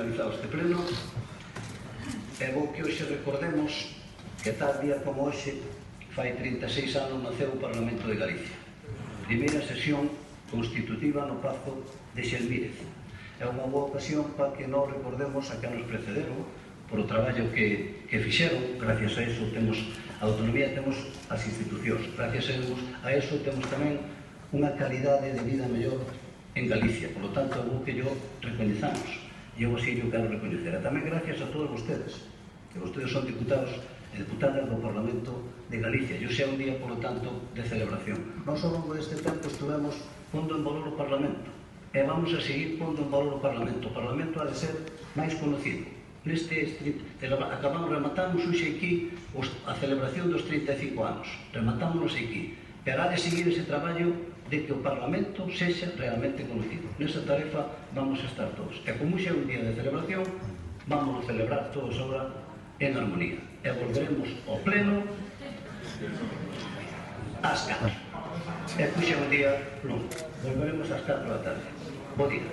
finalizado este pleno. É bo que hoxe recordemos que tal día como hoxe, fai 36 anos, naceu o Parlamento de Galicia. Primeira sesión constitutiva no Pazo de Xelmírez. É unha boa ocasión para que nós recordemos a que nos precederon por o traballo que fixeron. Gracias a eso temos a autonomía, temos as institucións. Gracias a eso temos tamén unha calidade de vida mellor en Galicia. Por lo tanto, é bo que yo recoñezamos. E eu así yo quero recoñecer. E tamén gracias a todos vostedes, que vostedes son diputados e deputadas do Parlamento de Galicia. E hoxe é un día, por lo tanto, de celebración. Nós ao longo deste tempo estivemos pondo en valor o Parlamento. E vamos a seguir pondo en valor o Parlamento. O Parlamento ha de ser máis conocido. Rematamos hoxe aquí a celebración dos 35 anos. Rematámonos aquí. Pero ha de seguir ese traballo de que o Parlamento sexa realmente conocido. Nesa tarefa vamos a estar todos. E como hoxe é un día de celebración, vamos a celebrar todos agora en armonía. E volveremos ao pleno ás 4. E hoxe é un día longo. Volveremos ás 4 da tarde. Bo día.